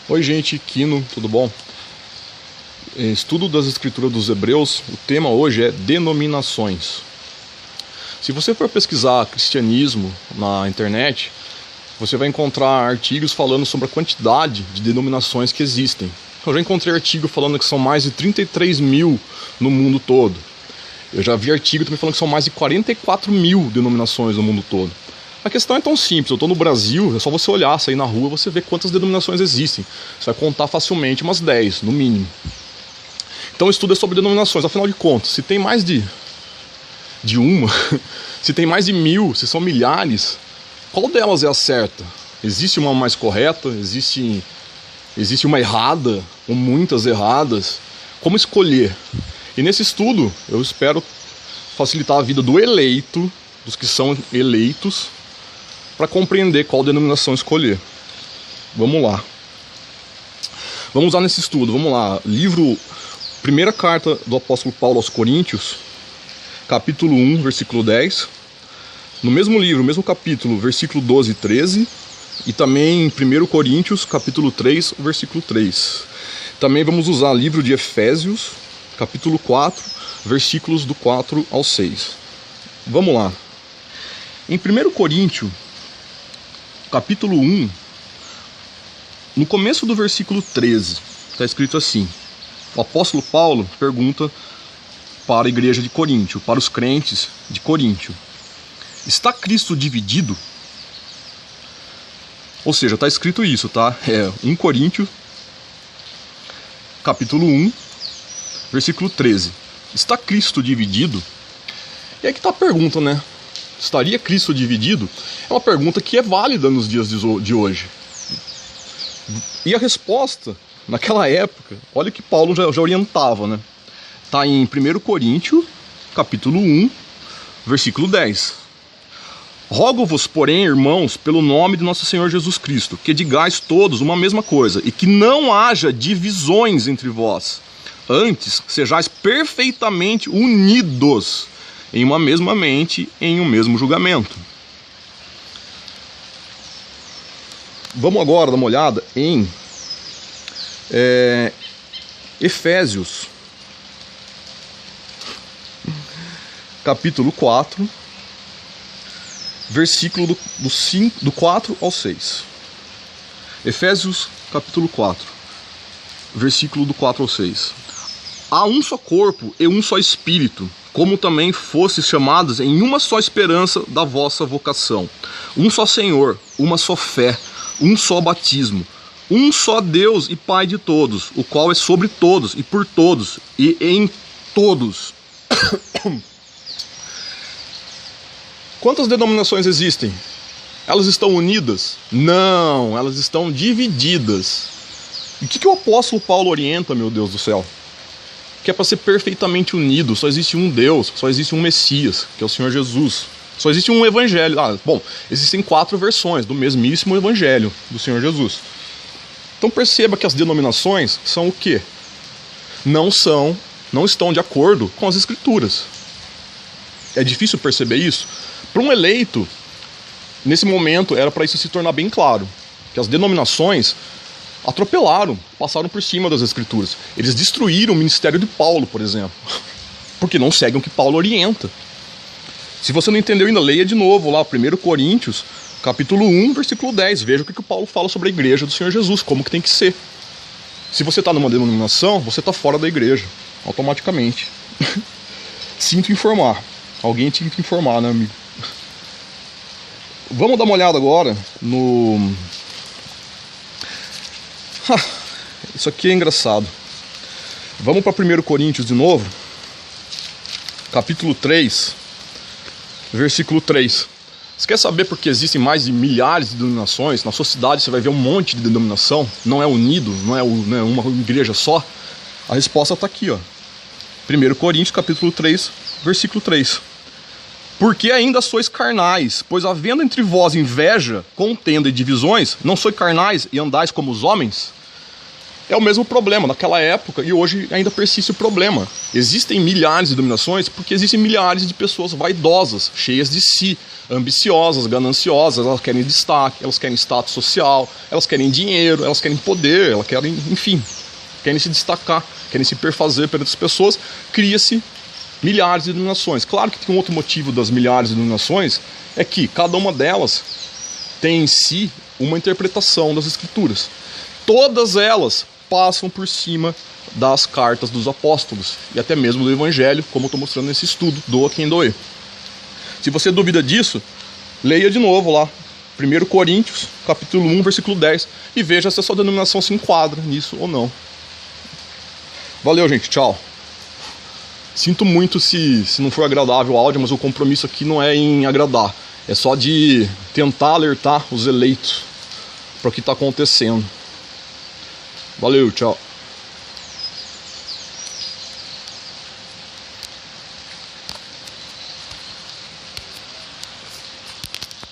Oi gente, Kino, tudo bom? Estudo das Escrituras dos Hebreus, o tema hoje é denominações. Se você for pesquisar cristianismo na internet, você vai encontrar artigos falando sobre a quantidade de denominações que existem. Eu já encontrei artigo falando que são mais de 33 mil no mundo todo. Eu já vi artigo também falando que são mais de 44 mil denominações no mundo todo. A questão é tão simples, eu estou no Brasil, é só você olhar, sair na rua, você vê quantas denominações existem. Você vai contar facilmente umas 10, no mínimo. Então o estudo é sobre denominações, afinal de contas, se tem mais de uma, se tem mais de 1000, se são milhares, qual delas é a certa? Existe uma mais correta? Existe uma errada? Ou muitas erradas? Como escolher? E nesse estudo, eu espero facilitar a vida do eleito, dos que são eleitos, para compreender qual denominação escolher. Vamos lá. Vamos lá nesse estudo, vamos lá. Primeira carta do apóstolo Paulo aos Coríntios, capítulo 1, versículo 10. No mesmo livro, mesmo capítulo, versículo 12 e 13. E também em 1 Coríntios, capítulo 3, versículo 3. Também vamos usar o livro de Efésios, capítulo 4, versículos do 4 ao 6. Vamos lá. Em 1 Coríntios, capítulo 1, no começo do versículo 13, está escrito assim: o apóstolo Paulo pergunta para a igreja de Coríntio, para os crentes de Coríntio: está Cristo dividido? Ou seja, está escrito isso, tá? É 1 Coríntios, capítulo 1, versículo 13. Está Cristo dividido? E aí que está a pergunta, né? Estaria Cristo dividido? É uma pergunta que é válida nos dias de hoje. E a resposta, naquela época, olha que Paulo já orientava, né? Está em 1 Coríntios, capítulo 1, versículo 10. Rogo-vos, porém, irmãos, pelo nome de nosso Senhor Jesus Cristo, que digais todos uma mesma coisa, e que não haja divisões entre vós. Antes, sejais perfeitamente unidos em uma mesma mente, em um mesmo julgamento. Vamos agora dar uma olhada em Efésios, capítulo 4, versículo do 4 ao 6. Efésios, capítulo 4, versículo do 4 ao 6. Há um só corpo e um só espírito, como também fostes chamados em uma só esperança da vossa vocação. Um só Senhor, uma só fé, um só batismo, um só Deus e Pai de todos, o qual é sobre todos e por todos e em todos. Quantas denominações existem? Elas estão unidas? Não, elas estão divididas. E o que o apóstolo Paulo orienta, meu Deus do céu? Que é para ser perfeitamente unido. Só existe um Deus, só existe um Messias, que é o Senhor Jesus. Só existe um Evangelho. Existem 4 versões do mesmíssimo Evangelho do Senhor Jesus. Então perceba que as denominações são o quê? Não estão de acordo com as Escrituras. É difícil perceber isso? Para um eleito, nesse momento, era para isso se tornar bem claro. Que as denominações atropelaram, passaram por cima das Escrituras. Eles destruíram o ministério de Paulo, por exemplo, porque não seguem o que Paulo orienta. Se você não entendeu ainda, leia de novo lá 1 Coríntios, capítulo 1, versículo 10. Veja o que o Paulo fala sobre a igreja do Senhor Jesus, como que tem que ser. Se você está numa denominação, você está fora da igreja, automaticamente. Sinto informar. Alguém tinha que informar, né, amigo? Vamos dar uma olhada agora no... Isso aqui é engraçado. Vamos para 1 Coríntios de novo, capítulo 3, versículo 3. Você quer saber por que existem mais de milhares de denominações? Na sua cidade você vai ver um monte de denominação. Não é unido, não é uma igreja só. A resposta está aqui, ó. 1 Coríntios, capítulo 3, versículo 3. Porque ainda sois carnais, pois havendo entre vós inveja, contenda e divisões, não sois carnais e andais como os homens? É o mesmo problema naquela época e hoje ainda persiste o problema. Existem milhares de denominações porque existem milhares de pessoas vaidosas, cheias de si, ambiciosas, gananciosas, elas querem destaque, elas querem status social, elas querem dinheiro, elas querem poder, elas querem, enfim, querem se destacar, querem se perfazer perante as pessoas. Cria-se milhares de denominações. Claro que tem um outro motivo das milhares de denominações, é que cada uma delas tem em si uma interpretação das escrituras. Todas elas passam por cima das cartas dos apóstolos e até mesmo do evangelho, como eu estou mostrando nesse estudo, Doa Quem Doer. Se você duvida disso, leia de novo lá 1 Coríntios, capítulo 1, versículo 10, e veja se a sua denominação se enquadra nisso ou não. Valeu, gente, tchau. Sinto muito se não for agradável o áudio, mas o compromisso aqui não é em agradar, é só de tentar alertar os eleitos para o que está acontecendo. Valeu, tchau.